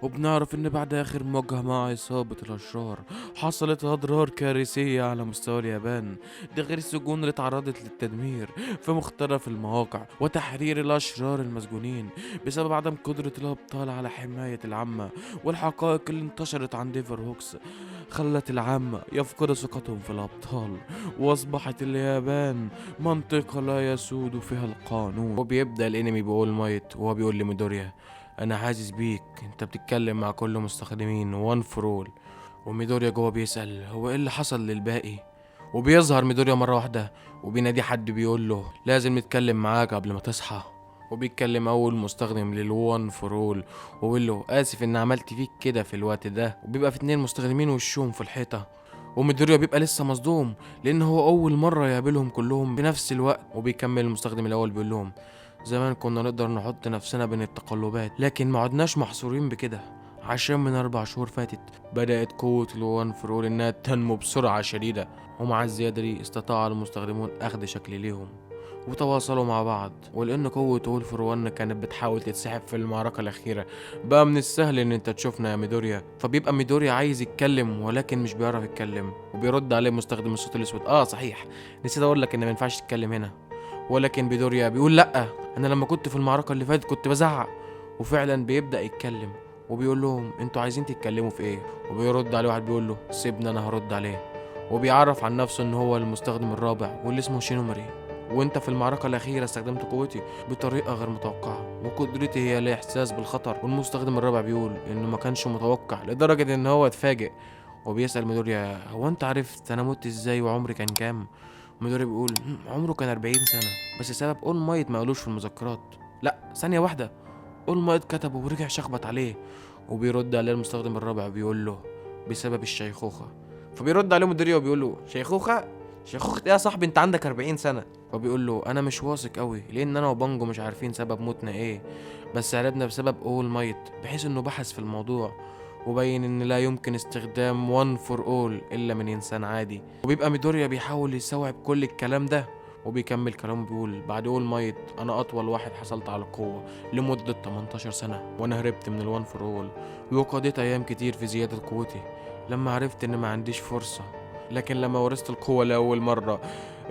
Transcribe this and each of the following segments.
وبنعرف إن بعد آخر مواجهة مع عصابة الأشرار حصلت أضرار كارثية على مستوى اليابان، ده غير السجون اللي اتعرضت للتدمير في مختلف المواقع وتحرير الأشرار المسجونين بسبب عدم قدرة الأبطال على حماية العامة. والحقائق اللي انتشرت عن ديفر هوكس خلت العامة يفقدوا ثقتهم في الأبطال، وأصبحت اليابان منطقة لا يسود فيها القانون. وبيبدأ الانمي بأول مايت وهو بيقول لميدوريا: انا حاسس بيك، انت بتتكلم مع كل مستخدمين وان فرول. وميدوريا جوه بيسأل هو ايه اللي حصل للباقي، وبيظهر ميدوريا مرة واحدة وبينادي حد بيقول له لازم نتكلم معاك قبل ما تصحى. وبيتكلم اول مستخدم للوان فرول وبيقول له اسف ان عملت فيك كده في الوقت ده. وبيبقى في اتنين مستخدمين وشهم في الحيطة، وميدوريا بيبقى لسه مصدوم لان هو اول مرة يقابلهم كلهم بنفس الوقت. وبيكمل المستخدم الاول بيقول لهم زمان كنا نقدر نحط نفسنا بين التقلبات، لكن ما عدناش محصورين بكده، عشان من 4 شهور فاتت بدأت قوة الوان فرول إنها تنمو بسرعة شديدة. ومع الزيادة دي استطاع المستخدمون أخذ شكل ليهم وتواصلوا مع بعض. ولأن قوة وولفر 1 كانت بتحاول تتسحب في المعركة الأخيرة، بقى من السهل إن أنت تشوفنا يا ميدوريا. فبيبقى ميدوريا عايز يتكلم ولكن مش بيعرف يتكلم، وبيرد عليه مستخدم الصوت الأسود: صحيح، نسيت أقول لك إن ما ينفعش تتكلم هنا. ولكن ميدوريا بيقول لأ، انا لما كنت في المعركه اللي فاتت كنت بزعق. وفعلا بيبدا يتكلم وبيقول لهم انتوا عايزين تتكلموا في ايه. وبيرد عليه واحد بيقول له سيبني انا هرد عليه. وبيعرف عن نفسه ان هو المستخدم الرابع واللي اسمه شينوماري، وانت في المعركة الأخيرة استخدمت قوتي بطريقة غير متوقعة، وقدرتي هي الإحساس بالخطر. والمستخدم الرابع بيقول إنه ما كانش متوقع لدرجة إن هو اتفاجئ. وبيسأل ميدوريا هو أنت عرفت أنا مت إزاي وعمري كان كام؟ ميدوريا بيقول عمره كان 40 سنة، بس سبب اول مايت ما قالوش في المذكرات. لا ثانية واحدة، اول مايت كتبه ورجع شخبط عليه. وبيرد عليه المستخدم الرابع بيقول له بسبب الشيخوخة. فبيرد عليه مديريه وبيقول له شيخوخة؟ شيخوخة ايه يا صاحبي، انت عندك 40 سنة. فبيقول له انا مش واثق قوي لان انا وبانجو مش عارفين سبب موتنا ايه، بس عرفنا بسبب اول مايت بحيث انه بحث في الموضوع وبين ان لا يمكن استخدام وان فور اول الا من انسان عادي. وبيبقى ميدوريا بيحاول يستوعب كل الكلام ده، وبيكمل كلامه بيقول بعد اول مايت انا اطول واحد حصلت على القوة لمدة 18 سنة، وانا هربت من الوان فور اول وقضيت ايام كتير في زيادة قوتي لما عرفت ان ما عنديش فرصة. لكن لما ورثت القوة لأول مرة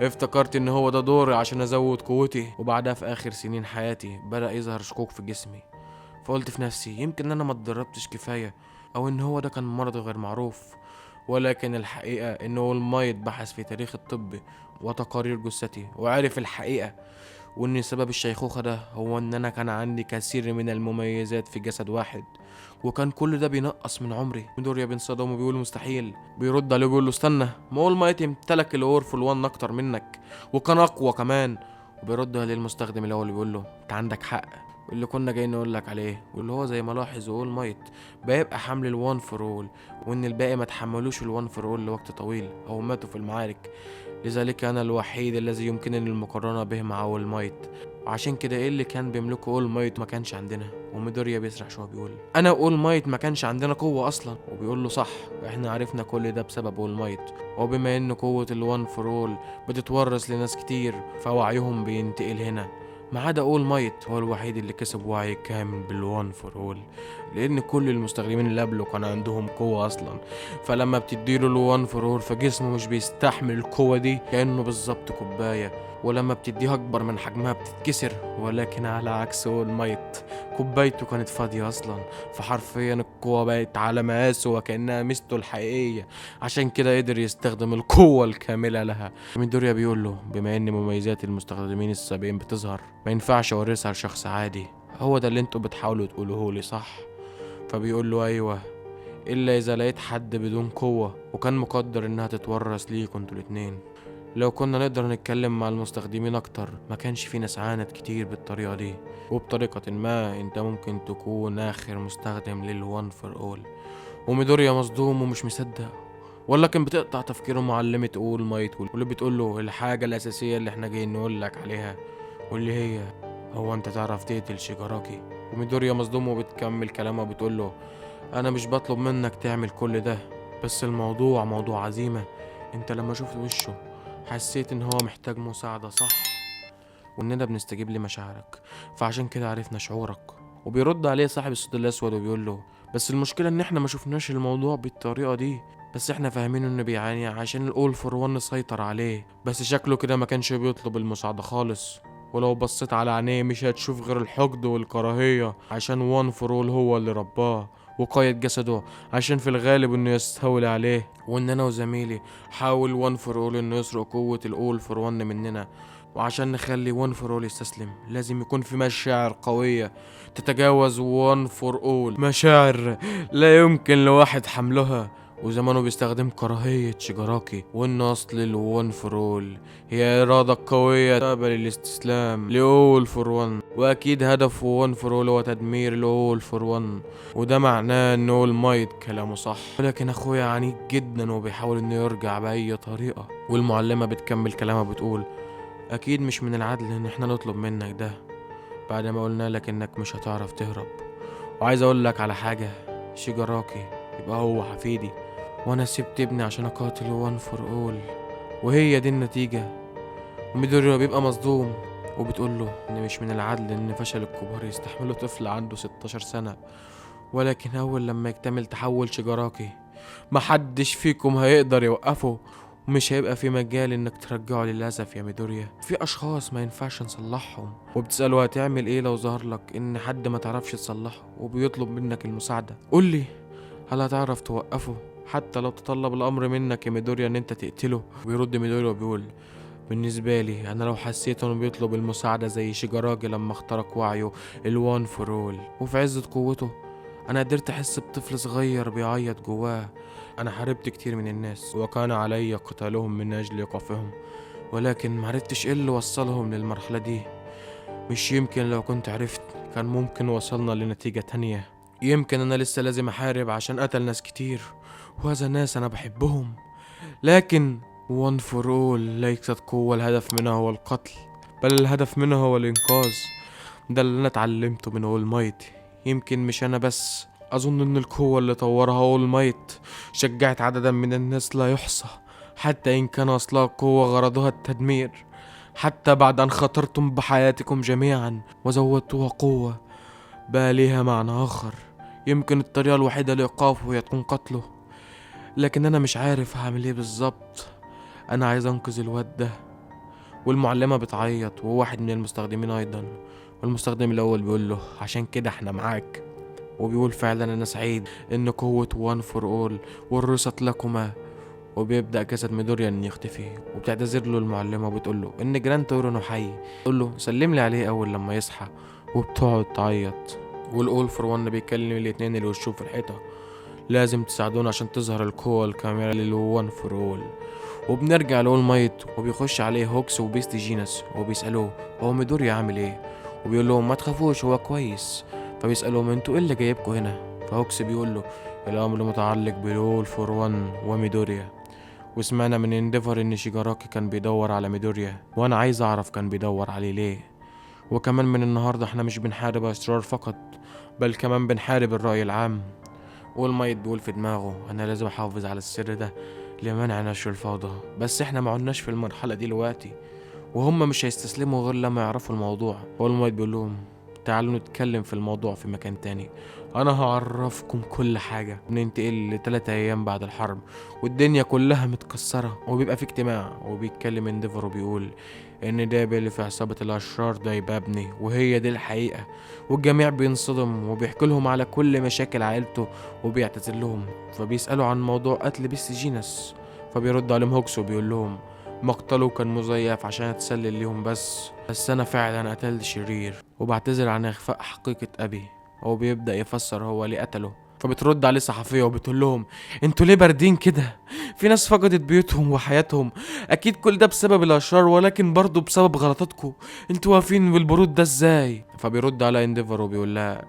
افتكرت ان هو ده دوري عشان ازود قوتي. وبعدها في اخر سنين حياتي بدأ يظهر شكوك في جسمي، فقلت في نفسي يمكن انا ما اتدربتش كفاية او ان هو ده كان مرض غير معروف. ولكن الحقيقة ان اول مايت بحث في تاريخ الطب وتقارير جثتي وعرف الحقيقة، وان سبب الشيخوخة ده هو ان انا كان عندي كثير من المميزات في جسد واحد، وكان كل ده بينقص من عمري. ميدوريا بينصدم وبيقول مستحيل. بيرد عليه وبيقول له استنى، ما هو المايت يمتلك الاورفل 1 اكتر منك وكان اقوى كمان. وبيرد عليه المستخدم الاول بيقول له انت عندك حق، واللي كنا جايين نقول لك عليه واللي هو زي ما لاحظ اول مايت بيبقى حمل الوان فور اول، وان الباقي ما تحملوش الوان فور اول لوقت طويل او ماتوا في المعارك. لذلك انا الوحيد الذي يمكنني المقارنه به مع اول مايت، وعشان كده ايه اللي كان بيملكه اول مايت ما كانش عندنا. وميدوريا بيسرح شويه بيقول انا اول مايت ما كانش عندنا قوه اصلا. وبيقول له صح، احنا عرفنا كل ده بسبب اول مايت، وبما ان قوه الوان فور اول بتتورث لناس كتير فوعيهم بينتقل هنا، ما عدا اول مايت هو الوحيد اللي كسب وعي كامل بالوان فور اول، لان كل المستخدمين اللي قبله كان عندهم قوه اصلا. فلما بتديله الوان فور اول فجسمه مش بيستحمل القوه دي كانه بالظبط كوبايه، ولما بتديها اكبر من حجمها بتتكسر. ولكن على عكس اول مايت كوبايته كانت فاضيه اصلا، فحرفيا القوه بقت على مقاسه وكانها ميزته الحقيقيه، عشان كده قدر يستخدم القوه الكامله لها. ميدوريا بيقول له بما ان مميزات المستخدمين السابقين بتظهر ما ينفعش اورثها لشخص عادي، هو ده اللي انتوا بتحاولوا تقولوه لي صح؟ فبيقول له ايوه، الا اذا لقيت حد بدون قوه وكان مقدر انها تتورث ليكوا انتوا الاتنين. لو كنا نقدر نتكلم مع المستخدمين اكتر ما كانش في ناس عانت كتير بالطريقه دي، وبطريقه ما انت ممكن تكون اخر مستخدم للوان فور اول. وميدوريا مصدوم ومش مصدق، ولكن بتقطع تفكيره معلمة اول مايت واللي بتقول له الحاجة الأساسية اللي احنا جايين نقول لك عليها، واللي هي هو انت تعرف تقتل شيجاراكي؟ وميدوريا مصدومة وبتكمل كلامها وبتقول له انا مش بطلب منك تعمل كل ده، بس الموضوع موضوع عزيمة. انت لما شفت وشه حسيت ان هو محتاج مساعدة صح، واننا بنستجيب لمشاعرك، فعشان كده عرفنا شعورك. وبيرد عليه صاحب الصوت الاسود وبيقول له بس المشكلة ان احنا ما شفناش الموضوع بالطريقة دي، بس احنا فاهمين انه بيعاني عشان الأول فور وان سيطر عليه. بس شكله كده ما كانش بيطلب المساعدة خالص، ولو بصيت على عينيه مش هتشوف غير الحقد والكراهية، عشان وان فور اول هو اللي رباه وقايد جسده، عشان في الغالب انه يستولي عليه. وان انا وزميلي حاول وان فور اول انه يسرق قوة الأول فور وان مننا، وعشان نخلي وان فور اول يستسلم لازم يكون في مشاعر قوية تتجاوز وان فور اول، مشاعر لا يمكن لواحد حملها. وزمانه بيستخدم كراهية شيجاراكي، وإن أصل الون فور أول هي إرادة قوية تقبل الاستسلام لأول فور ون، وأكيد هدف ون فور أول هو تدمير الأول فور ون، وده معناه إن أول مايت كلامه صح. ولكن أخويا عنيد جدا وبيحاول إنه يرجع بأي طريقة. والمعلمة بتكمل كلامها بتقول أكيد مش من العدل إن إحنا نطلب منك ده بعد ما قلنا لك إنك مش هتعرف تهرب. وعايز أقول لك على حاجة، شيجاراكي يبقى هو حفيدي، وانا سبت ابني عشان اقاتل وان فور اول، وهي دي النتيجة. وميدوريا بيبقى مصدوم وبتقول له ان مش من العدل ان فشل الكبار يستحملوا طفل عنده 16 سنة، ولكن اول لما يكتمل تحول شيجاراكي محدش فيكم هيقدر يوقفه، ومش هيبقى في مجال انك ترجعه للأسف يا ميدوريا. في اشخاص ما ينفعش نصلحهم، وبتسأله هتعمل ايه لو ظهر لك ان حد ما تعرفش تصلحه وبيطلب منك المساعدة، قولي هل هتعرف توقفه حتى لو تطلب الامر منك يا ميدوريا ان انت تقتله؟ بيرد ميدوريا وبيقول بالنسبة لي انا لو حسيت انه بيطلب المساعدة زي شيجاراجي لما اخترق وعيه الوان فور اول وفي عزة قوته، انا قدرت احس بطفل صغير بيعيط جواه. انا حاربت كتير من الناس وكان علي قتالهم من اجل ايقافهم، ولكن معرفتش ايه اللي وصلهم للمرحلة دي. مش يمكن لو كنت عرفت كان ممكن وصلنا لنتيجة تانية. يمكن انا لسه لازم احارب عشان قتل ناس كتير، وهذا ناس انا بحبهم، لكن وان فور اول ليست قوة الهدف منها هو القتل، بل الهدف منها هو الانقاذ. ده اللي انا اتعلمته من اول مايت. يمكن مش انا بس، اظن ان القوة اللي طورها اول مايت شجعت عددا من الناس لا يحصى، حتى ان كان اصلها قوة غرضها التدمير. حتى بعد ان خاطرتم بحياتكم جميعا وزودتوها قوة بقى ليها معنى اخر. يمكن الطريقة الوحيدة لإيقافه هي تكون قتله، لكن أنا مش عارف هعمل إيه بالظبط. أنا عايز أنقذ الواد ده. والمعلمة بتعيط وواحد من المستخدمين أيضا، والمستخدم الأول بيقول له عشان كده إحنا معاك. وبيقول فعلا أنا سعيد إن قوة وان فور أول ورثت لكما. وبيبدأ جسد ميدوريا إن يختفي، وبتعتذر له المعلمة وبتقول له إن جراند تورونو حي، تقول له سلم لي عليه أول لما يصحى، وبتقعد تعيط. والأول فور وان بيكلم الاتنين اللي وشوه في الحيطة لازم تساعدونا عشان تظهر القوة الكاملة للوان فور اول. وبنرجع لأول مايت وبيخش عليه هوكس وبيست جينس وبيسألوه هو ميدوريا عامل ايه، وبيقول لهم ما تخافوش هو كويس. فبيسألوهم انتوا ايه اللي جايبكوا هنا؟ فهوكس بيقول له الأمر متعلق بالأول فور وان وميدوريا، وسمعنا من انديفر ان شيجاراكي كان بيدور على ميدوريا، وانا عايز اعرف كان بيدور عليه ليه. وكمان من النهاردة احنا مش بنحارب أسرار فقط، بل كمان بنحارب الرأي العام. والمايت بيقول في دماغه انا لازم احافظ على السر ده لمنع نشر الفوضى، بس احنا ما عدناش في المرحلة دي دلوقتي، وهم مش هيستسلموا غير لما يعرفوا الموضوع. والمايت بيقول لهم تعالوا نتكلم في الموضوع في مكان تاني، انا هعرفكم كل حاجة. بننتقل ل3 ايام بعد الحرب والدنيا كلها متكسرة، وبيبقى في اجتماع وبيتكلم انديفر وبيقول ان ده اللي في عصابة الاشرار ده يبقى ابني، وهي دي الحقيقة. والجميع بينصدم وبيحكي لهم على كل مشاكل عائلته وبيعتذر لهم. فبيسألوا عن موضوع قتل بيست جينس، فبيرد عليهم هوكس وبيقول لهم مقتله كان مزيف عشان اتسلل ليهم، بس انا فعلا قتلت شرير وبعتذر عن اخفاء حقيقة ابي. هو بيبدأ يفسر هو ليه قتله. فبترد عليه صحفية وبتقول لهم انتوا ليه باردين كده؟ في ناس فقدت بيوتهم وحياتهم، اكيد كل ده بسبب الاشرار، ولكن برضه بسبب غلطاتكم. انتوا واقفين بالبرود ده ازاي؟ فبيرد على انديفر وبيقول لها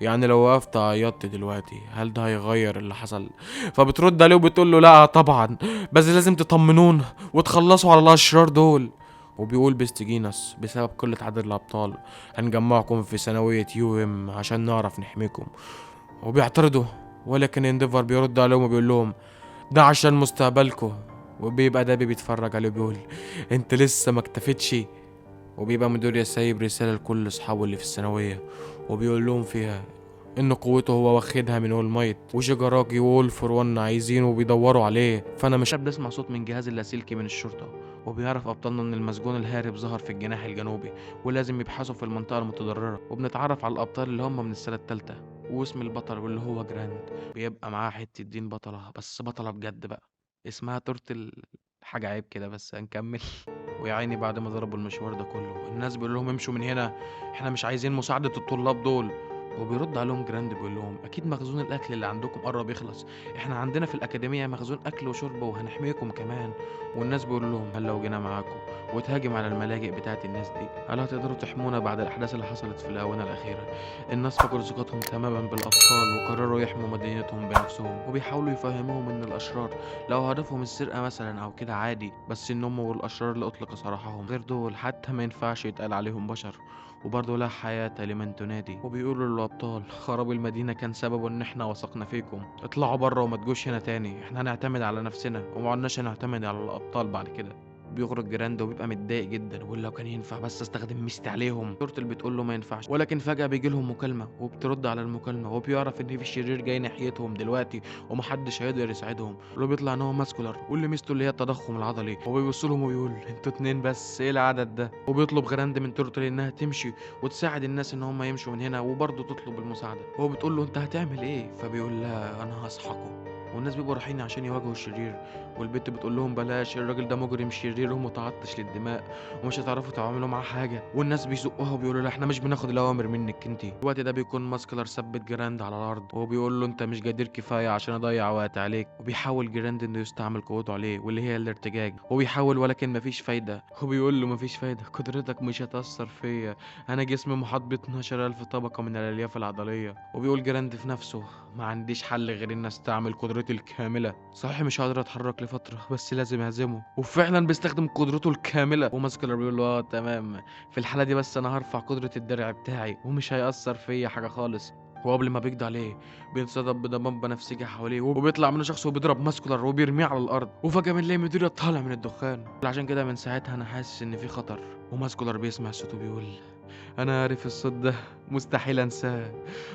يعني لو وقفت عيطت دلوقتي هل ده هيغير اللي حصل؟ فبترد عليه وبتقول له لا طبعا، بس لازم تطمنونا وتخلصوا على الاشرار دول. وبيقول بيستجينس بسبب قلة عدد الأبطال هنجمعكم في ثانوية يو عشان نعرف نحميكم. وبيعترضوا، ولكن انديفر بيرد عليهم وبيقول لهم ده عشان مستقبلكم. وبيبقى دابي بيتفرج عليه بيقول انت لسه ما اكتفتش. وبيبقى ميدوريا سايب رسالة لكل اصحابه اللي في الثانوية وبيقول لهم فيها ان قوته هو واخدها من اول مايت، وشيجاراكي وول فور ون عايزينه وبيدوروا عليه. فانا مش بنسمع صوت من جهاز اللاسلكي من الشرطه، وبيعرف ابطالنا ان المسجون الهارب ظهر في الجناح الجنوبي، ولازم يبحثوا في المنطقه المتضرره. وبنتعرف على الابطال اللي هم من السنه الثالثه، واسم البطل واللي هو جراند بيبقى معاه حته دين بطله، بس بطله بجد بقى، اسمها تورتل. حاجه عيب كده، بس هنكمل. ويا عيني بعد ما ضربوا المشوار ده كله، الناس بيقول لهم امشوا من هنا، احنا مش عايزين مساعدة الطلاب دول. وبيرد عليهم جراند بيقول لهم اكيد مخزون الاكل اللي عندكم قرب يخلص، احنا عندنا في الاكاديميه مخزون اكل وشرب وهنحميكم كمان. والناس بيقول لهم هل لو جينا معاكم وتهاجم على الملاجئ بتاعت الناس دي، هل هتقدروا تحمونا بعد الاحداث اللي حصلت في الاونه الاخيره؟ الناس فقدوا ثقتهم تماما بالابطال وقرروا يحموا مدينتهم بنفسهم، وبيحاولوا يفهموهم ان الاشرار لو هدفهم السرقة مثلا أو كده عادي، بس إن هم والأشرار اللي أطلق سراحهم غير دول حتى ما ينفعش يتقال عليهم بشر، وبرضه لا حياة لمن تنادي. وبيقولوا للأبطال خراب المدينة كان سببه إن إحنا وثقنا فيكم، اطلعوا بره وما تجوش هنا تاني، إحنا هنعتمد على نفسنا ومعناش هنعتمد على الأبطال بعد كده. بيخرج جراند وبيبقى متضايق جدا، ويقول لو كان ينفع بس استخدم ميستي عليهم. تورتل بتقول له ما ينفعش، ولكن فجأة بيجي لهم مكالمة وبترد على المكالمة، وبيعرف ان في شرير جاي ناحيتهم دلوقتي ومحدش هيقدر يساعدهم. اللي بيطلع ان هو ماسكولار، واللي ميزته اللي هي التضخم العضلي. وبيبص لهم ويقول انتوا اتنين بس، ايه العدد ده؟ وبيطلب جراند من تورتل انها تمشي وتساعد الناس ان هم يمشوا من هنا، وبرضه تطلب المساعدة. هو بتقول له انت هتعمل ايه؟ فبيقول لها انا هسحقه. والناس بيبقوا رايحين عشان يواجهوا الشرير، والبنت بتقول لهم بلاش، الراجل ده مجرم شرير ومتعطش للدماء ومش هتعرفوا تعملوا معاه حاجه. والناس بيزقوها وبيقولوا لا احنا مش بناخد الاوامر منك انتي. الوقت ده بيكون ماسكلر ثبت جراند على الارض، وبيقول له انت مش قادر كفايه عشان اضيع وقت عليك. وبيحاول جراند انه يستعمل قوته عليه واللي هي الارتجاج، وبيحاول ولكن مفيش فايده. وبيقول له مفيش فايده، قدرتك مش هتاثر فيا، انا جسمي محاط ب 12000 طبقه من الالياف العضليه. وبيقول جراند في نفسه ما عنديش حل غير ان استعمل قدرتي الكامله، صحيح مش هقدر اتحرك لفتره بس لازم اهزمه. وفعلا بيستخدم قدرته الكامله، وماسكلر بيقول له تمام، في الحاله دي بس انا هرفع قدره الدرع بتاعي ومش هيأثر فيا حاجه خالص. وقبل ما بيقضي عليه بينصدم بدمام بنفسجي حواليه، وبيطلع منه شخص وبيضرب ماسكولار وبيرميه على الارض. وفجاه بنلاقي مدير طالع من الدخان، عشان كده من ساعتها انا حاسس ان في خطر. وماسكولار بيسمع صوته بيقول انا عارف الصوت ده، مستحيل انساه،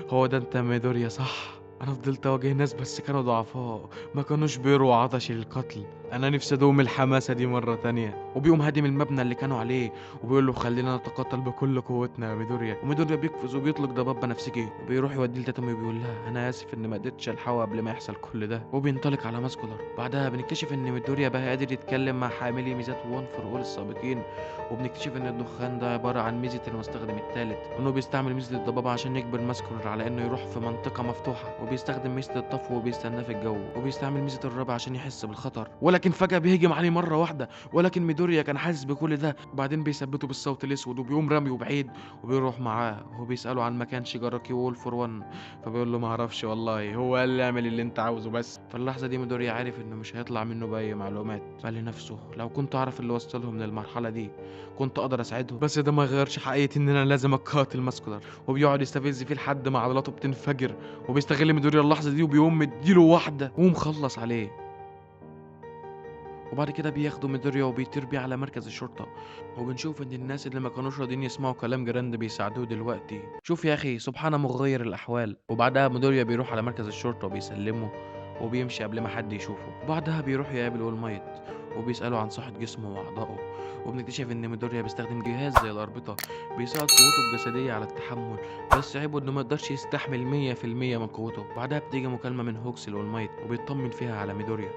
هو ده انت ميدوريا صح؟ انا فضلت اواجه ناس بس كانوا ضعفاء، ما كانوش بيروا عطشي للقتل، انا نفسي ادوم الحماسه دي مره تانية. وبيقوم هادم المبنى اللي كانوا عليه وبيقول له خلينا نتقاتل بكل قوتنا يا ميدوريا. وميدوريا بيقفز وبيطلق ضباب بنفسجي، وبيروح يوديه لتاتومي وبيقول لها انا اسف ان ما قدرتش الحقه قبل ما يحصل كل ده. وبينطلق على ماسكولار. بعدها بنكتشف ان ميدوريا بقى قادر يتكلم مع حاملي ميزات وان فور اول السابقين، وبنكتشف ان الدخان ده عباره عن ميزه المستخدم الثالث، وانه بيستعمل ميزه الضبابه عشان يجبر ماسكولار على انه يروح في منطقه مفتوحه، وبيستخدم ميزه الطفو وبيستناه في الجو، وبيستعمل ميزه الرابع عشان يحس بالخطر. ولكن فجاه بيهجم عليه مره واحده، ولكن ميدوريا كان حاسس بكل ده. وبعدين بيثبته بالصوت الاسود وبيقوم رميه بعيد، وبيروح معاه وبيساله عن مكان شيجاراكي وول فور ون. فبيقول له ما اعرفش والله، هو قال لي اعمل اللي انت عاوزه بس. في اللحظه دي ميدوريا عارف انه مش هيطلع منه باي معلومات. قال لنفسه لو كنت اعرف اللي وصلهم للمرحله دي كنت اقدر اساعدهم، بس ده ما غيرش حقيقة ان انا لازم اقاتل ماسكولار. وبيقعد يستفز فيه لحد ما عضلاته بتنفجر، وبيستغل ميدوريا اللحظة دي وبيقوم مديله واحدة ومخلص عليه. وبعد كده بياخدوا ميدوريا وبيطير بيه على مركز الشرطة، وبنشوف ان الناس اللي ما كانوش راضيين يسمعوا كلام جراند بيساعدوه دلوقتي. شوف يا اخي سبحان مغير الاحوال. وبعدها ميدوريا بيروح على مركز الشرطة وبيسلمه وبيمشي قبل ما حد يشوفه. وبعدها بيروح يقابل اول مايت وبيسأله عن صحة جسمه وأعضائه، وبنكتشف إن ميدوريا بيستخدم جهاز زي الأربطة بيساعد قوته الجسدية على التحمل، بس عيبه إنه ميقدرش يستحمل 100% من قوته. بعدها بتيجي مكالمة من هوكس لأول مايت وبيطمن فيها على ميدوريا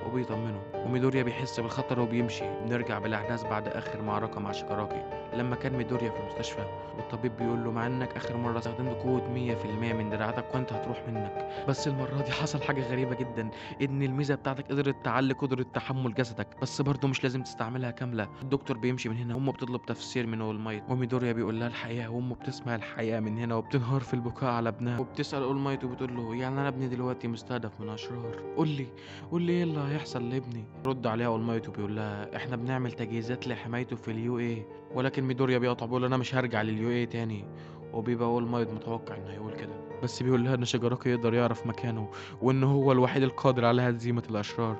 وبيطمنه، وميدوريا بيحس بالخطر وبيمشي. بنرجع بالأحداث بعد آخر معركة مع شيكاراكي لما كان ميدوريا في المستشفى، والطبيب بيقول له مع إنك آخر مرة استخدمت قوة 100% من دراعاتك كنت هتروح منك، بس المرة دي حصل حاجة غريبة جدا، إن الميزة بتاعتك قدرت تعلي قدرة تحمل جسدك، بس برضه مش لازم تستعملها كاملة. الدكتور بيمشي من هنا وأمه بتطلب تفسير من أول مايت، وميدوريا بيقول لها الحقيقة، وأمه بتسمع الحقيقة من هنا وبتنهار في البكاء على ابنها. وبتسأل أول مايت وبتقول له يعني أنا ابني دلوقتي مستهدف من أشرار، قول لي ايه اللي هيحصل لابني؟ رد عليها اول مايت وبيقول لها احنا بنعمل تجهيزات لحمايته في اليو اي. ولكن ميدوريا بيقطع بيقول انا مش هرجع لليو اي تاني، وبيبقى اول مايت متوقع انه هيقول كده، بس بيقول لها ان شيجاراكي يقدر يعرف مكانه وان هو الوحيد القادر على هزيمة الاشرار.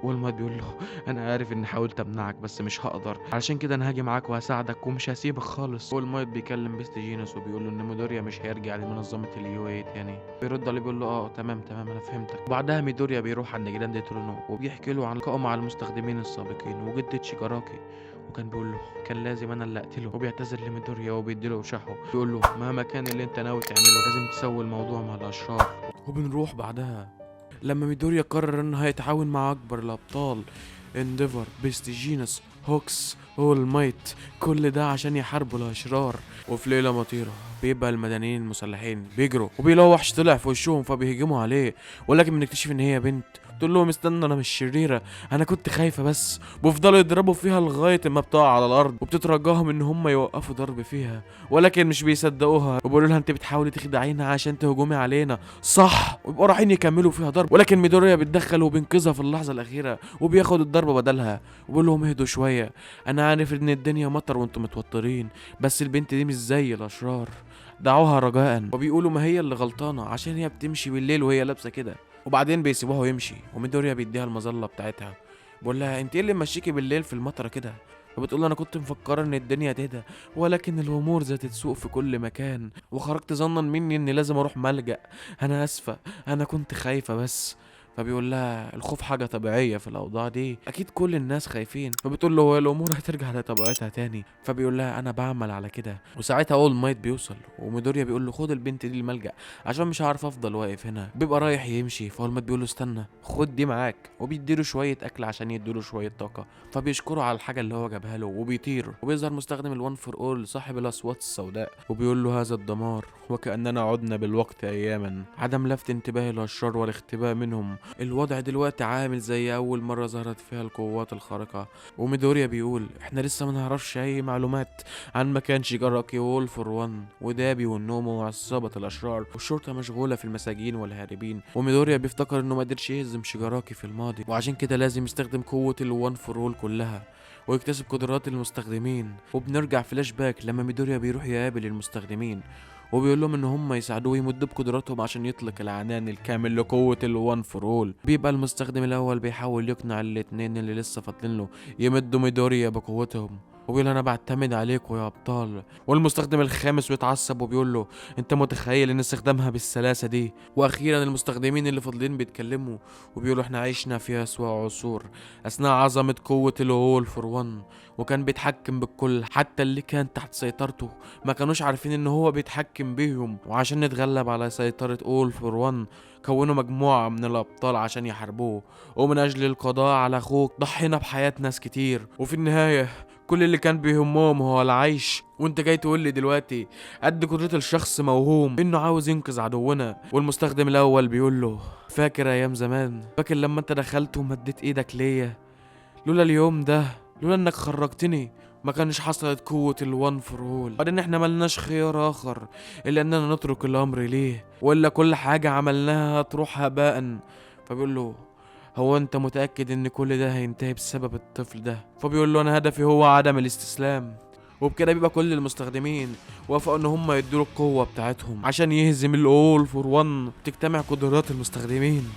والمايت بيقول له انا عارف اني حاولت امنعك بس مش هقدر، علشان كده انا هاجي معاك وهساعدك ومش هسيبك خالص. والمايت بيكلم بيست جينوس وبيقول له ان ميدوريا مش هيرجع لمنظمة اليو اي تاني. بيرد عليه بيقول له تمام انا فهمتك. وبعدها ميدوريا بيروح عند جراند ترونو وبيحكي له عن لقائه مع المستخدمين السابقين وجدة شيجاراكي، وكان بيقول له كان لازم انا اللي اقتله، وبيعتذر لميدوريا وبيديله وشحه، بيقول له مهما كان اللي انت ناوي تعمله لازم تسوي الموضوع مع الاشرار. وبنروح بعدها لما ميدوريا قرر انه هيتعاون مع اكبر الابطال انديفر، بيست جينوس، هوكس، هول مايت، كل ده عشان يحاربوا الاشرار. وفي ليله مطيره بيبقى المدنيين المسلحين بيجروا وبيلاقوا وحش طلع في وشهم فبيهجموا عليه، ولكن بنكتشف ان هي بنت. تقول لهم استنى انا مش شريره، انا كنت خايفه بس. بيفضلوا يضربوا فيها لغايه ما بتقع على الارض، وبتترجاهم ان هم يوقفوا ضرب فيها، ولكن مش بيصدقوها وبيقولوا لها انت بتحاولي تخدعينا عشان تهجمي علينا صح، ويبقوا رايحين يكملوا فيها ضرب، ولكن ميدوريا بيتدخل وبينقذها في اللحظه الاخيره وبياخد الضربه بدلها، وبيقول لهم اهدوا شويه، انا عارف ان الدنيا مطر وانتم متوترين بس البنت دي مش زي الاشرار، دعوها رجاء. وبيقولوا ما هي اللي غلطانه عشان هي بتمشي بالليل وهي لابسه كده. وبعدين بيسيبوها ويمشي وميدوريا بيديها المظله بتاعتها، بقول لها انت ايه اللي ماشيكي بالليل في المطره كده؟ فبتقول له انا كنت مفكره ان الدنيا تهدى ولكن الامور زادت سوء في كل مكان وخرجت ظنا مني اني لازم اروح ملجأ، انا اسفه انا كنت خايفه بس. فبيقول لها الخوف حاجه طبيعيه في الاوضاع دي، اكيد كل الناس خايفين. فبتقول له هو الامور هترجع لطبيعتها تاني؟ فبيقول لها انا بعمل على كده. وساعتها اول مايت بيوصل وميدوريا بيقول له خد البنت دي الملجأ عشان مش عارف افضل واقف هنا. بيبقى رايح يمشي فاول مايت بيقول له استنى خد دي معاك، وبيديله شويه اكل عشان يديله شويه طاقه، فبيشكره على الحاجه اللي هو جابها له وبيطير. وبيظهر مستخدم الوان فور اول صاحب الاصوات السوداء وبيقول له هذا الدمار وكأننا عدنا بالوقت اياما، عدم لفت انتباه الاشرار والاختباء منهم، الوضع دلوقتي عامل زي اول مره ظهرت فيها القوات الخارقه. وميدوريا بيقول احنا لسه ما نعرفش اي معلومات عن مكان شيجاراكي وول فور وان ودابي والنومو وعصابه الاشرار، والشرطه مشغوله في المساجين والهاربين. وميدوريا بيفتكر انه ما قدرش يهزم شيجاراكي في الماضي وعشان كده لازم يستخدم قوه الوان فور وول كلها ويكتسب قدرات المستخدمين. وبنرجع فلاش باك لما ميدوريا بيروح يقابل المستخدمين وبيقول لهم ان هم يساعدوه يمدوا بقدراتهم عشان يطلق العنان الكامل لقوة الوان فور اول. بيبقى المستخدم الاول بيحاول يقنع الاتنين اللي لسه فاضلين له يمدوا ميدوريا بقوتهم وبيقول انا بعتمد عليكم يا ابطال. والمستخدم الخامس بيتعصب وبيقول له انت متخيل ان استخدامها بالسلاسه دي؟ واخيرا المستخدمين اللي فاضلين بيتكلموا وبيقولوا احنا عشنا في اسوأ عصور اثناء عظمه قوه الهول فور وان وكان بيتحكم بالكل حتى اللي كان تحت سيطرته ما كانوش عارفين ان هو بيتحكم بيهم. وعشان نتغلب على سيطره اول فور وان كونوا مجموعة من الأبطال عشان يحاربوه، ومن أجل القضاء على أخوك ضحينا بحياة ناس كتير، وفي النهاية كل اللي كان بيهمهم هو العيش. وانت جاي تقول لي دلوقتي قد قدرة الشخص موهوم انه عاوز ينقذ عدونا؟ والمستخدم الاول بيقول له فاكر ايام زمان؟ فاكر لما انت دخلت ومديت ايدك ليا؟ لولا اليوم ده، لولا انك خرجتني ما كانش حصلت قوة الوان فور اول. بعدين احنا ملناش خيار اخر الا اننا نترك الامر ليه ولا كل حاجة عملناها تروح هباء. فبيقول له هو انت متأكد ان كل ده هينتهي بسبب الطفل ده؟ فبيقول له انا هدفي هو عدم الاستسلام. وبكده بيبقى كل المستخدمين وافقوا ان هم يدوا القوة بتاعتهم عشان يهزم الاول فور وان. تجتمع قدرات المستخدمين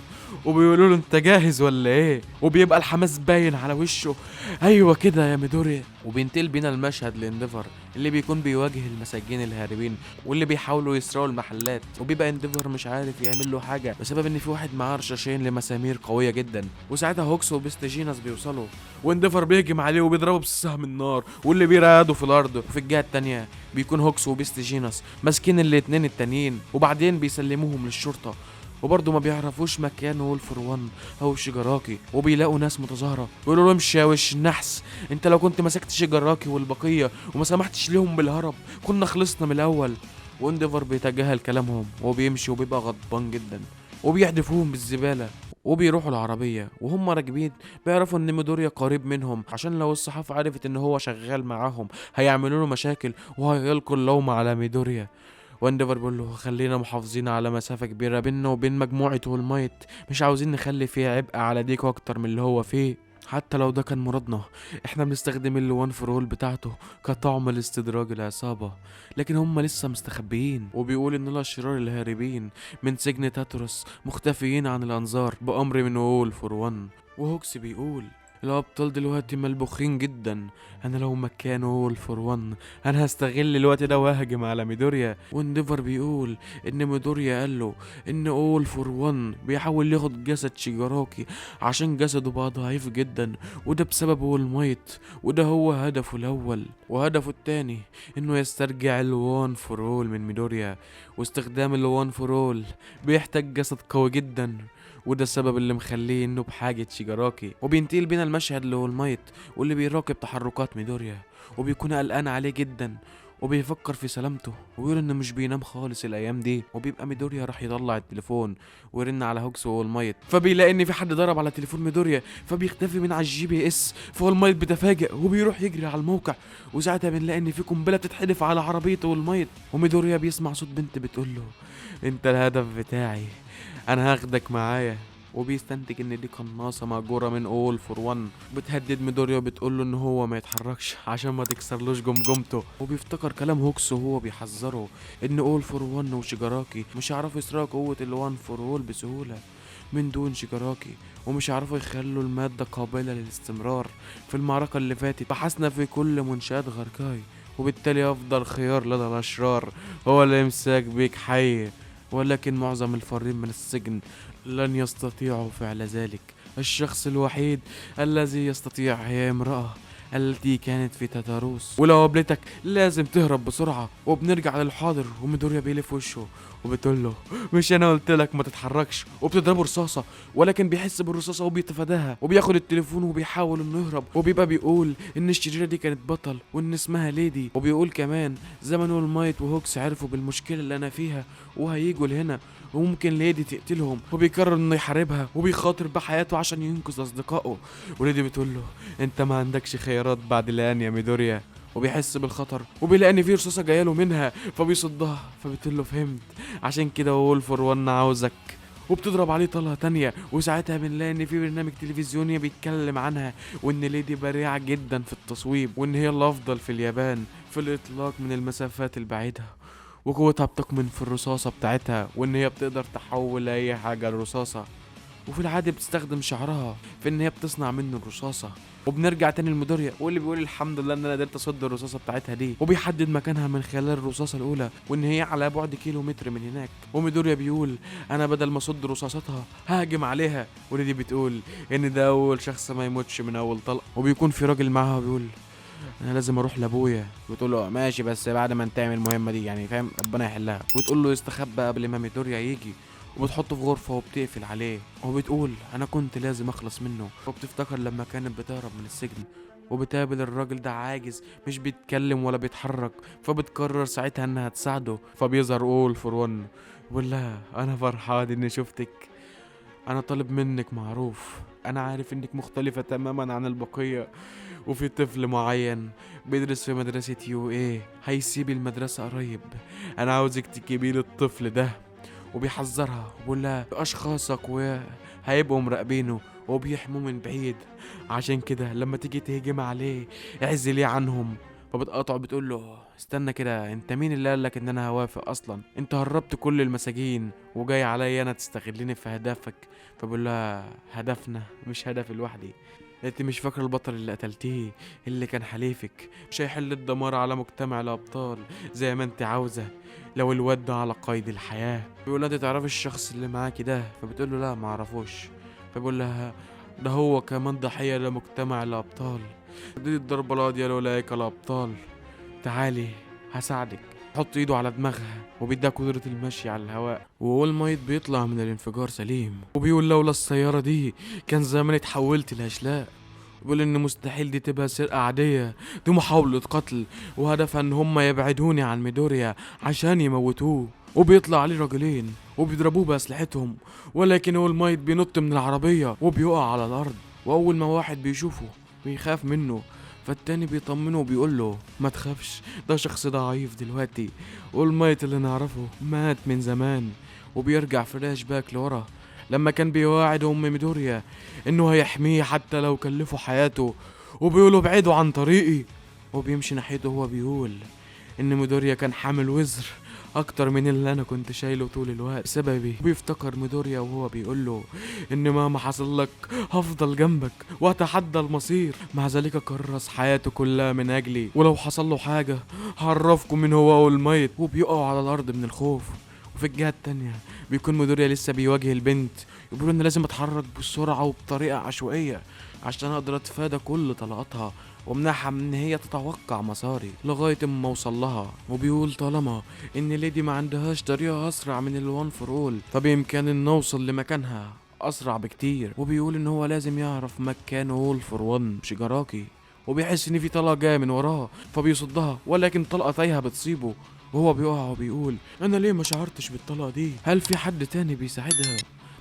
وبيقولوا له انت جاهز ولا ايه؟ وبيبقى الحماس باين على وشه ايوه كده يا ميدوريا. وبينتقل بينا المشهد لانديفر اللي بيكون بيواجه المساجين الهاربين واللي بيحاولوا يسرقوا المحلات، وبيبقى انديفر مش عارف يعمل له حاجه بسبب ان في واحد معاه رشاشين لمسامير قويه جدا. وساعتها هوكس وبيست جينوس بيوصلوا وانديفر بيهجم عليه وبيضربه بسهم النار واللي بيرقده في الارض. وفي الجهه التانيه بيكون هوكس وبيست جينوس ماسكين الاتنين التانيين وبعدين بيسلموهم للشرطه، وبرضه ما بيعرفوش مكان وول فور وان او شيجاراكي. وبيلاقوا ناس متظاهره بيقولوا له امشي يا وش النحس، انت لو كنت مسكت شيجاراكي والبقيه وما سمحتش لهم بالهرب كنا خلصنا من الاول. وانديفر بيتجاهل كلامهم وبيمشي وبيبقى غضبان جدا وبيحدفوهم بالزباله. وبيروحوا العربيه وهم راكبين بيعرفوا ان ميدوريا قريب منهم عشان لو الصحافه عرفت ان هو شغال معاهم هيعملوا له مشاكل وهيلقوا اللوم على ميدوريا. وانديفر بيقول له خلينا محافظين على مسافة كبيرة بيننا وبين مجموعة هول مايت، مش عاوزين نخلي فيه عبء على ديكو اكتر من اللي هو فيه. حتى لو ده كان مرادنا، احنا بنستخدم اللي فور اول بتاعته كطعم لاستدراج العصابة، لكن هم لسه مستخبيين. وبيقول ان الاشرار الهاربين من سجن تاتروس مختفيين عن الانظار بامر من اول فور وان. وهوكس بيقول الأبطال دلوقتي ملبوخين جدا، أنا لو مكان أول فور ون أنا هستغل الوقت ده وهجم على ميدوريا. وانديفر بيقول إن ميدوريا قاله إن أول فور ون بيحاول ياخد جسد شيجاراكي عشان جسده بقى ضعيف جدا، وده بسبب أول مايت، وده هو هدفه الأول. وهدفه التاني إنه يسترجع الوان فور أول من ميدوريا، واستخدام الوان فور أول بيحتاج جسد قوي جدا، وده السبب اللي مخليه انه بحاجة شيجاراكي. وبينتقل بينا المشهد اللي هو المايت واللي بيراقب تحركات ميدوريا، وبيكون قلقان عليه جدا وبيفكر في سلامته، ويقول انه مش بينام خالص الايام دي. وبيبقى ميدوريا راح يطلع التليفون ويرن على هوكس وهو المايت، فبيلاقي ان في حد ضرب على تليفون ميدوريا، فبيختفي من على الجي بي اس. فهو المايت بيتفاجئ وبيروح يجري على الموقع، وساعتها بنلاقي ان في قنبله بتتحدف على عربيته والمايت. وميدوريا بيسمع صوت بنت بتقول له انت الهدف بتاعي، انا هاخدك معايا. وبيستنتج ان دي قناصة مأجورة من اول فور ون، بتهدد ميدوريا وبتقول له ان هو ما يتحركش عشان ما تكسرلوش جمجمته. وبيفتكر كلام هوكس وهو بيحذره ان اول فور ون وشيجاراكي مش هيعرفوا يسرقوا قوة الوان فور اول بسهولة من دون شيجاراكي، ومش هيعرفوا يخلوا المادة قابلة للاستمرار. في المعركة اللي فاتت بحثنا في كل منشآت غاركاي، وبالتالي افضل خيار لدى الاشرار هو الامساك بيك حي، ولكن معظم الفارين من السجن لن يستطيعوا فعل ذلك. الشخص الوحيد الذي يستطيع هي امرأة التي كانت في تاتاروس، ولو قابلتك لازم تهرب بسرعة. وبنرجع للحاضر وميدوريا بيلف وشه وبتقول له مش انا قلت لك ما تتحركش، وبتضربه رصاصة، ولكن بيحس بالرصاصة وبيتفاداها وبياخد التليفون وبيحاول انه يهرب. وبيبقى بيقول ان الشريرة دي كانت بطل وان اسمها ليدي. وبيقول كمان زمن والمايت وهوكس عرفوا بالمشكلة اللي انا فيها وهيجوا لهنا وممكن ليدي تقتلهم، وبيقرر انه يحاربها وبيخاطر بحياته عشان ينقذ اصدقائه. وليدي بتقول له انت ما عندكش خيارات بعد الان يا ميدوريا. وبيحس بالخطر وبيلاقي ان في رصاصه جايه له منها، فبيصدها. فبتقول له فهمت، عشان كده وولفر ون عاوزك. وبتضرب عليه طلقه تانية، وساعتها بنلاقي ان في برنامج تلفزيوني بيتكلم عنها، وان ليدي بريعه جدا في التصويب، وان هي الافضل في اليابان في الاطلاق من المسافات البعيده، وقوتها بتكمن في الرصاصة بتاعتها، وان هي بتقدر تحول اي حاجة لرصاصة. وفي العادة بتستخدم شعرها في ان هي بتصنع منه الرصاصة. وبنرجع تاني لميدوريا واللي بيقول الحمد لله ان انا قدرت اصد الرصاصة بتاعتها دي، وبيحدد مكانها من خلال الرصاصة الاولى وان هي على بعد كيلومتر من هناك. وميدوريا بيقول انا بدل ما اصد رصاصتها هاجم عليها. وليدي بتقول ان ده اول شخص ما يموتش من اول طلقة. وبيكون في راجل معاها بيقول انا لازم اروح لابويا. بتقول له ماشي بس بعد ما نتعمل المهمه دي، يعني فاهم، ربنا يحلها. وتقول له يستخبى قبل ما ميدوريا يجي، وبتحطه في غرفه وبتقفل عليه. وبتقول انا كنت لازم اخلص منه. وبتفتكر لما كانت بتهرب من السجن وبتقابل الراجل ده عاجز مش بيتكلم ولا بيتحرك، فبتقرر ساعتها انها تساعده. فبيظهر اول فور ون بيقول لها انا فرحان اني شفتك، انا طالب منك معروف، انا عارف انك مختلفة تماما عن البقية، وفي طفل معين بيدرس في مدرسة يو ايه هيسيب المدرسة قريب، انا عاوزك تجيبي لي الطفل ده. وبيحذرها وبيقول لها اشخاص اقوياء هيبقوا مراقبينه وبيحموه من بعيد، عشان كده لما تيجي تهجم عليه اعزليه عنهم. فبتقاطع بتقول له استنى كده، انت مين اللي قالك ان انا هوافق اصلا؟ انت هربت كل المساجين وجاي عليا انا تستغلني في هدفك. فبقول لها هدفنا مش هدفي لوحدي، انت مش فاكر البطل اللي قتلتيه اللي كان حليفك مش هيحل الدمار على مجتمع الابطال زي ما انت عاوزه لو الواد ده على قيد الحياه. بيقول لها انت تعرفي الشخص اللي معاكي ده؟ فبتقول له لا ما اعرفوش. فبيقول لها ده هو كمان ضحيه لمجتمع الابطال، دي الضربه القاضيه لاولئك الابطال، تعالي هساعدك. حط ايده على دماغها وبيديها قدرة المشي على الهواء. وول مايت بيطلع من الانفجار سليم، وبيقول لولا السيارة دي كان زمان اتحولت لهشلاء. بيقول ان مستحيل دي تبقى سرقة عادية، دي محاولة قتل وهدفها ان هم يبعدوني عن ميدوريا عشان يموتوه. وبيطلع عليه راجلين وبيضربوه بأسلحتهم، ولكن اول مايت بينط من العربية وبيقع على الارض. واول ما واحد بيشوفه بيخاف منه، فالتاني بيطمنه وبيقول له ما تخافش، ده شخص ضعيف دلوقتي، والميت اللي نعرفه مات من زمان. وبيرجع فلاش باك لورا لما كان بيواعد أم ميدوريا إنه هيحميه حتى لو كلفه حياته، وبيقولوا ابعدوا عن طريقي، وبيمشي ناحيته وهو بيقول إن ميدوريا كان حامل وزر أكتر من اللي أنا كنت شايله طول الوقت بسببي. بيفتكر ميدوريا وهو بيقوله إن مهما حصل لك هفضل جنبك وأتحدى المصير. مع ذلك كرس حياته كلها من أجلي، ولو حصل له حاجة هعرفكم من هو والميت. وبيقعوا على الأرض من الخوف. وفي الجهة التانية بيكون ميدوريا لسه بيواجه البنت، يقولوا إن لازم أتحرك بسرعة وبطريقة عشوائية عشان أقدر أتفادى كل طلقاتها ومنعها من ان هي تتوقع مساري لغاية اما اوصل لها. وبيقول طالما ان ليدي ما عندهاش طريقة اسرع من الوان فور اول فبامكاننا نوصل لمكانها اسرع بكتير. وبيقول ان هو لازم يعرف مكان اول فور وان شيجاراكي، وبيحس ان في طلقة جاية من وراه فبيصدها، ولكن طلقة تايهة بتصيبه وهو بيقع وبيقول انا ليه ما شعرتش بالطلقة دي؟ هل في حد تاني بيساعدها؟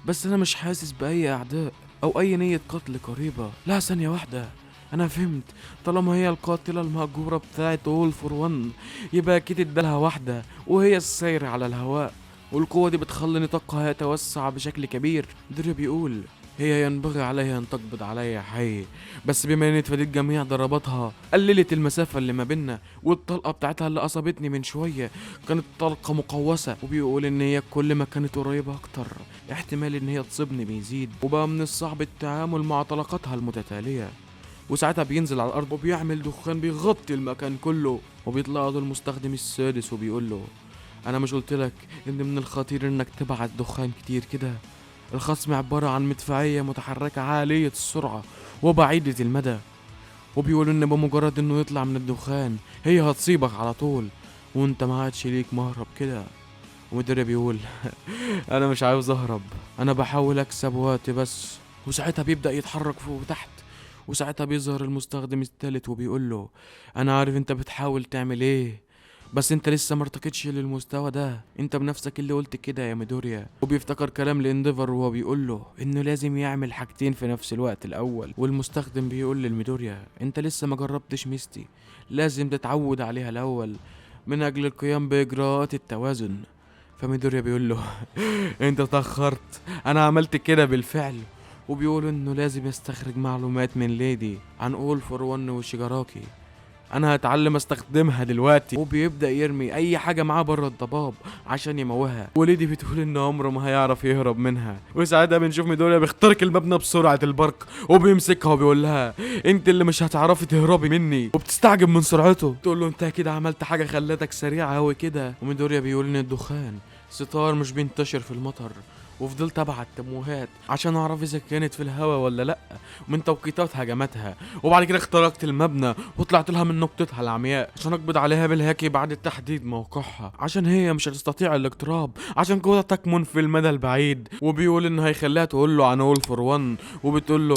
بس انا مش حاسس باي اعداء او اي نية قتل قريبة. لا ثانية واحدة، انا فهمت، طالما هي القاتلة المهجورة بتاعت اول فور ون يبقى اكيد ادالها واحدة وهي السير على الهواء، والقوة دي بتخلي نطاقها يتوسع بشكل كبير. دري بيقول هي ينبغي عليها ان تقبض عليا حي، بس بما اني اتفاديت جميع ضرباتها قللت المسافة اللي ما بينا، والطلقة بتاعتها اللي اصابتني من شوية كانت طلقة مقوسة. وبيقول ان هي كل ما كانت قريبة اكتر احتمال ان هي تصيبني بيزيد، وبقى من الصعب التعامل مع طلقاتها المتتالية. وساعتها بينزل على الارض وبيعمل دخان بيغطي المكان كله، وبيطلع له المستخدم السادس وبيقول له انا مش قلت لك ان من الخطير انك تبعت دخان كتير كده؟ الخصم عبارة عن مدفعية متحركة عالية السرعة وبعيدة المدى، وبيقول ان بمجرد انه يطلع من الدخان هي هتصيبك على طول وانت ما عادش ليك مهرب كده. ومدري بيقول انا مش عاوز اهرب، انا بحاول اكسب وقت بس. وساعتها بيبدأ يتحرك فوق وتحت، وساعتها بيظهر المستخدم الثالث وبيقول له انا عارف انت بتحاول تعمل ايه، بس انت لسه مرتقتش للمستوى ده، انت بنفسك اللي قلت كده يا ميدوريا. وبيفتكر كلام لانديفر وهو بيقول له انه لازم يعمل حاجتين في نفس الوقت الاول. والمستخدم بيقول للميدوريا انت لسه ما جربتش ميستي، لازم تتعود عليها الاول من اجل القيام باجراءات التوازن. فميدوريا بيقول له انت اتأخرت، انا عملت كده بالفعل. وبيقول انه لازم يستخرج معلومات من ليدي عن اول فور ون وشيجاراكي، انا هتعلم استخدمها دلوقتي. وبيبدأ يرمي اي حاجة معاه بره الضباب عشان يموها، وليدي بتقول ان عمره ما هيعرف يهرب منها. وساعتها بنشوف ميدوريا بيخترق المبنى بسرعة البرق وبيمسكها وبيقول لها انت اللي مش هتعرفي تهربي مني، وبتستعجب من سرعته. تقول له انت كده عملت حاجة خلتك سريعة اوي كده. وميدوريا بيقول ان الدخان ستار مش بينتشر في المطر، وفضلت ابعت تموهات عشان اعرف اذا كانت في الهوا ولا لا من توقيتات هجماتها. وبعد كده اخترقت المبنى وطلعت لها من نقطتها العمياء عشان اقبض عليها بالهاكي بعد تحديد موقعها، عشان هي مش هتستطيع الاقتراب عشان قوتها تكمن في المدى البعيد. وبيقول ان هيخليها تقول له عن اول فور ون، وبتقول له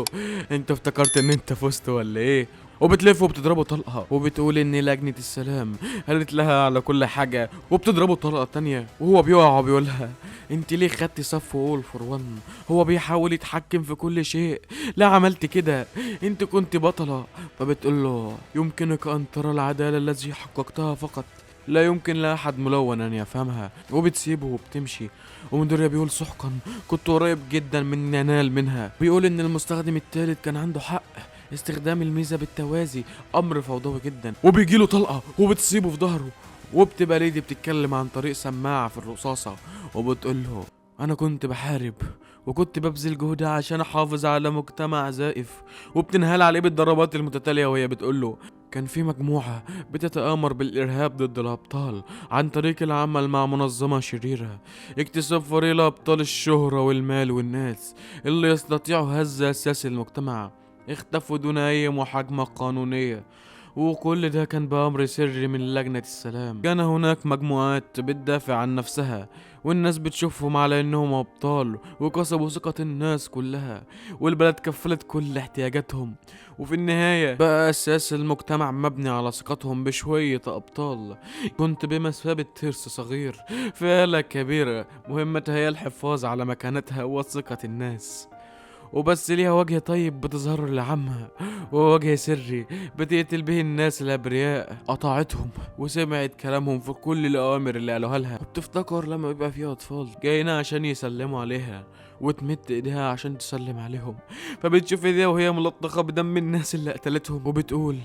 انت افتكرت ان انت فزت ولا ايه؟ وبتلف وبتضربه طلقة، وبتقول ان لجنة السلام قالت لها على كل حاجة، وبتضربه طلقة تانية وهو بيقع وبيقولها انت ليه خدتي صف اول فور ون؟ هو بيحاول يتحكم في كل شيء، لا عملت كده، انت كنت بطلة. فبتقول له يمكنك ان ترى العدالة التي حققتها فقط، لا يمكن لأحد ملون أن يفهمها. وبتسيبه وبتمشي. وميدوريا بيقول سحقا كنت قريب جدا من أن ينال منها. بيقول إن المستخدم الثالث كان عنده حق، استخدام الميزة بالتوازي أمر فوضوي جدا. وبيجيله طلقة وبتصيبه في ظهره، وبتبقى ليدي بتتكلم عن طريق سماعة في الرصاصة وبتقول له أنا كنت بحارب وكنت ببذل جهدي عشان أحافظ على مجتمع زائف، وبتنهال عليه بالضربات المتتالية وهي بتقول له كان في مجموعة بتتآمر بالإرهاب ضد الأبطال عن طريق العمل مع منظمة شريرة، اكتساب فريق أبطال الشهرة والمال والناس اللي يستطيعوا هز أساس المجتمع اختفوا دون أي محاكمة قانونية. وكل ده كان بأمر سري من لجنة السلام. كان هناك مجموعات بتدافع عن نفسها والناس بتشوفهم على انهم ابطال وكسبوا ثقة الناس كلها، والبلد كفلت كل احتياجاتهم. وفي النهاية بقى اساس المجتمع مبني على ثقتهم بشوية ابطال. كنت بمثابة ترس صغير في آلة كبيرة مهمتها هي الحفاظ على مكانتها وثقة الناس. وبس ليها وجه طيب بتظهر لعمها، ووجه سري بتقتل به الناس الأبرياء. قطعتهم وسمعت كلامهم في كل الأوامر اللي قالوها لها، وبتفتكر لما بيبقى فيها أطفال جايين عشان يسلموا عليها وتمد ايديها عشان تسلم عليهم، فبتشوف ايديها وهي ملطخة بدم الناس اللي قتلتهم، وبتقول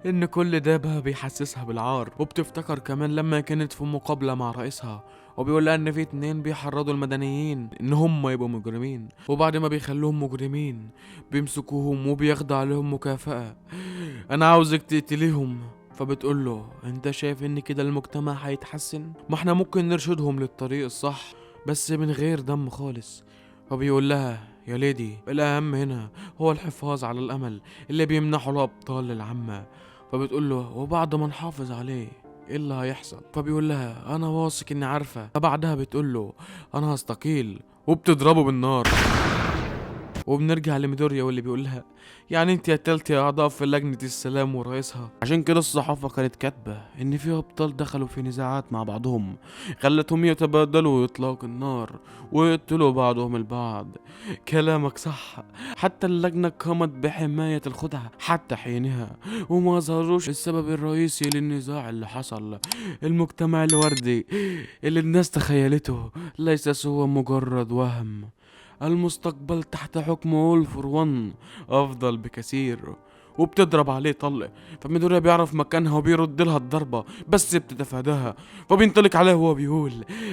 ان كل ده بقى بيحسسها بالعار. وبتفتكر كمان لما كانت في مقابلة مع رئيسها وبيقول لها ان في 2 بيحرضوا المدنيين ان هم يبقوا مجرمين، وبعد ما بيخلوهم مجرمين بيمسكوهم وبياخدوا عليهم مكافأة. انا عاوزك تقتليهم. فبتقول له انت شايف ان كده المجتمع هيتحسن؟ ما احنا ممكن نرشدهم للطريق الصح بس من غير دم خالص. فبيقول لها يا ليدي الأهم هنا هو الحفاظ على الأمل اللي بيمنحه الأبطال للعامة. فبتقول له وبعد ما نحافظ عليه ايه اللي هيحصل؟ فبيقول لها انا واثق اني عارفه. فبعدها بتقول له انا هستقيل، وبتضربه بالنار. وبنرجع لميدوريا واللي بيقول لها يعني انت قتلتي اعضاء في لجنة السلام ورئيسها. عشان كده الصحافة كانت كاتبة ان في ابطال دخلوا في نزاعات مع بعضهم خلتهم يتبادلوا اطلاق النار ويقتلوا بعضهم البعض. كلامك صح، حتى اللجنة قامت بحماية الخدعة حتى حينها، وما ظهروش السبب الرئيسي للنزاع اللي حصل. المجتمع الوردي اللي الناس تخيلته ليس سوى مجرد وهم. المستقبل تحت حكم وولفر 1 أفضل بكثير. وبتضرب عليه طلق، فميدوريا بيعرف مكانها وبيرد لها الضربة بس بتتفاداها. فبينطلق عليه وهو بيقول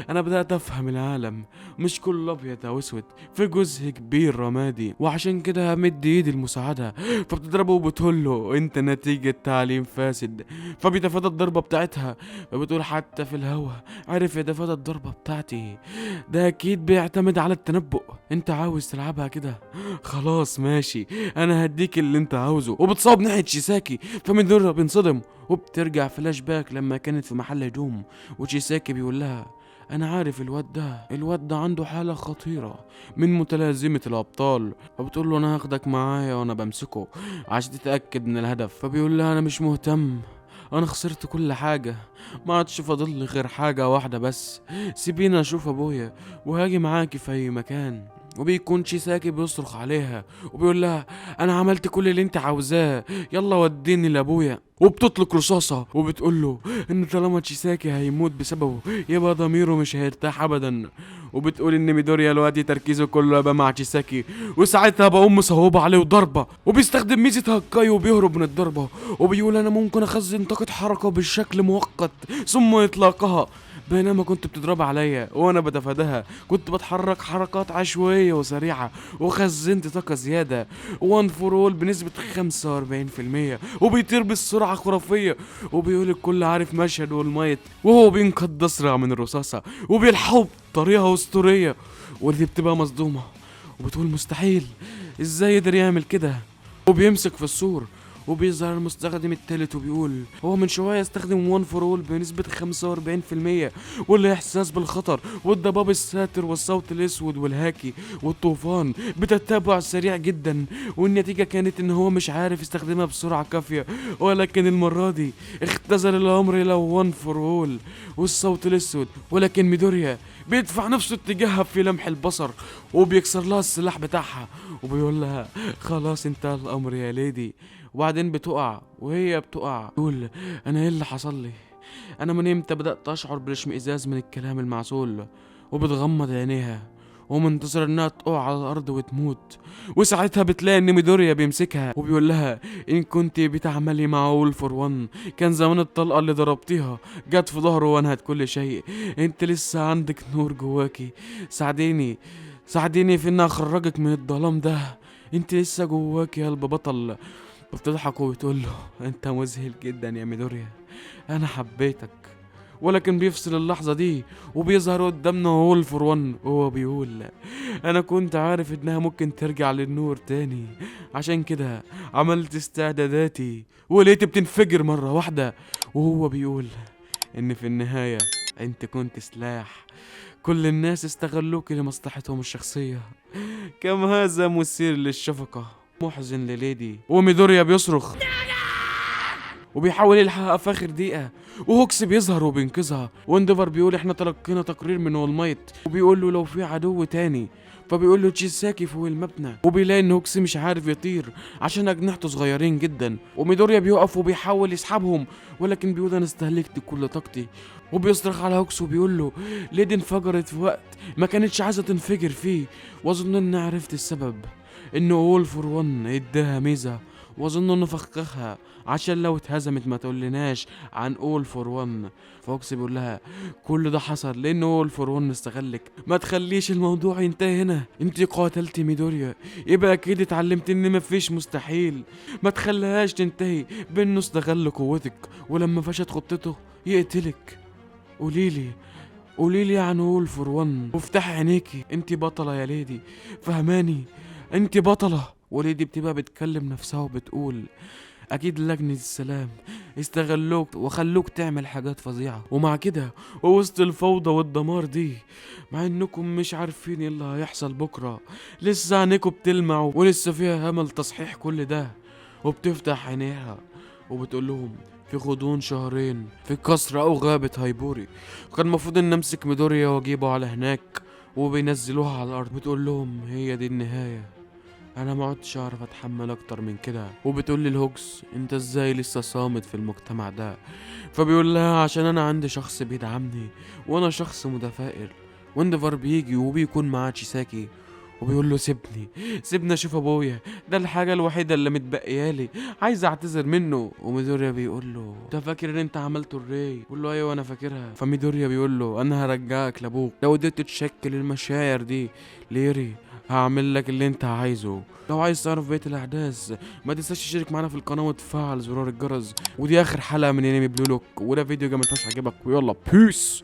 أنا بدأت أفهم العالم مش كله أبيض أو أسود، في جزء كبير رمادي، وعشان كده همد إيدي المساعدة. فبتضربه وبتقول له أنت نتيجة تعليم فاسد. فبيتفادى الضربة بتاعتها. فبتقول حتى في الهوا عرف يتفادى الضربة بتاعتي، ده أكيد بيعتمد على التنبؤ. أنت عاوز تلعبها كده؟ خلاص ماشي، أنا هديك اللي أنت عاوزه. وبتصاب ناحية شيساكي، فميدوريا بينصدم. وبترجع فلاش باك لما كانت في محل هدوم، وشيساكي بيقول لها انا عارف الواد ده عنده حالة خطيرة من متلازمة الابطال. فبتقول له انا هاخدك معايا وانا بمسكه عشان تتأكد من الهدف. فبيقول لها انا مش مهتم، انا خسرت كل حاجة، ما عادش فاضل لي غير حاجة واحدة بس، سيبيني اشوف ابويا وهاجي معاكي في اي مكان. وبيكون شيساكي بيصرخ عليها وبيقول لها انا عملت كل اللي انت عاوزاه، يلا وديني لابويا. وبتطلق رصاصة وبتقول له ان طالما تشيساكي هيموت بسببه يبقى ضميره مش هيرتاح ابدا. وبتقول ان ميدوريا الوقت تركيزه كله يبقى مع تشيساكي، وساعتها بقوم مصوبة عليه وضربة، وبيستخدم ميزة هاكاي وبيهرب من الضربة. وبيقول انا ممكن اخزن طاقة حركة بالشكل مؤقت ثم اطلاقها، بينما كنت بتضرب عليا وانا بتفاداها كنت بتحرك حركات عشوائية وسريعة وخزنت طاقة زيادة. وان فور اول بنسبة 45%، وبيطير بسرعة خرافية. وبيقول الكل عارف مشهد والمايت وهو بينقض اسرع من الرصاصة وبيلحقه بطريقة اسطورية. ودي بتبقى مصدومة وبتقول مستحيل، ازاي يقدر يعمل كده؟ وبيمسك في السور وبيظهر المستخدم التالت وبيقول هو من شوية استخدم وان فور اول بنسبة 45%، والإحساس بالخطر والضباب الساتر والصوت الأسود والهاكي والطوفان بتتابع سريع جدا. والنتيجة كانت إن هو مش عارف يستخدمها بسرعة كافية، ولكن المرة دي اختزل الأمر إلى وان فور اول والصوت الأسود. ولكن ميدوريا بيدفع نفسه اتجاهها في لمح البصر وبيكسر لها السلاح بتاعها وبيقول لها خلاص انتهى الأمر يا ليدي. وبعدين بتقع، وهي بتقع تقول انا ايه اللي حصل لي؟ انا من امتى بدأت اشعر بالاشمئزاز من الكلام المعسول؟ وبتغمض عينيها ومنتظر انها تقع على الارض وتموت. وساعتها بتلاقي ان ميدوريا بيمسكها وبيقول لها ان كنت بتعملي مع وولفر 1 كان زمان الطلقه اللي ضربتيها جت في ظهره وانهت كل شيء. انت لسه عندك نور جواكي، ساعديني في ان اخرجك من الظلام ده، انت لسه جواكي قلب بطل. بتضحك وبتقول له انت مذهل جدا يا ميدوريا، انا حبيتك. ولكن بيفصل اللحظة دي وبيظهر قدامنا وولفر 1 وهو بيقول انا كنت عارف انها ممكن ترجع للنور تاني، عشان كده عملت استعداداتي ولقيت بتنفجر مرة واحدة. وهو بيقول ان في النهاية انت كنت سلاح كل الناس استغلوك لمصلحتهم الشخصية. كم هذا مثير للشفقة محزن لليدي. وميدوريا بيصرخ وبيحاول يلحقها في اخر دقيقه، وهوكس بيظهر وبينقذها. وانديفر بيقول احنا تلقينا تقرير من اول مايت وبيقول له لو في عدو تاني، فبيقول له تشيساكي فوق المبنى، وبيلاقي ان هوكس مش عارف يطير عشان اجنحته صغيرين جدا. وميدوريا بيقف وبيحاول يسحبهم، ولكن بيقول انا استهلكت كل طاقتي. وبيصرخ على هوكس وبيقول له ليدي انفجرت في وقت ما كانتش عايزه تنفجر فيه، واظن اني عرفت السبب، انه اول فور ون اداها ميزه، واظن انه فخخها عشان لو اتهزمت ما تقولناش عن اول فور ون. فوكس بيقول لها كل ده حصل لان اول فور ون استغلك، ما تخليش الموضوع ينتهي هنا، انت قاتلت ميدوريا يبقى اكيد اتعلمت ان مفيش مستحيل، ما تخليهاش تنتهي بانه استغل قوتك ولما فشت خطته يقتلك. قوليلي عن اول فور ون وافتحي عينيكي، انت بطلة يا ليدي، فهماني؟ انت بطلة. وليدي بتبقى بتكلم نفسها وبتقول اكيد لجنة السلام استغلوك وخلوك تعمل حاجات فظيعة، ومع كده ووسط الفوضى والدمار دي، مع انكم مش عارفين ايه اللي هيحصل بكرة، لسه عينيكم بتلمع ولسه فيها امل تصحيح كل ده. وبتفتح عينيها وبتقول لهم في غضون شهرين في قصر او غابة هايبوري كان المفروض ان امسك ميدوريا واجيبه على هناك، وبينزلوها على الارض. بتقول لهم هي دي النهاية، انا ما عدتش اعرف اتحمل اكتر من كده. وبتقول لي الهوكس انت ازاي لسه صامت في المجتمع ده؟ فبيقول لها عشان انا عندي شخص بيدعمني وانا شخص متفائل. وانديفر بيجي وبيكون معاه تشيساكي وبيقول له سيبني اشوف ابويا، ده الحاجه الوحيده اللي متبقيالي، عايز اعتذر منه. وميدوريا بيقول له انت فاكر ان انت عملته الري؟ بيقول له ايوه انا فاكرها. فميدوريا بيقول له انا هرجعك لابوك لو قدرت تشكل المشاعر دي ليري، هعمل لك اللي انت عايزه. لو عايز تعرف بقيه الاحداث ما تنساش تشترك معانا في القناه وتفعل زرار الجرس. ودي اخر حلقه من انمي بلو لوك، وده فيديو جامد فشخ عجبك، ويلا بيس.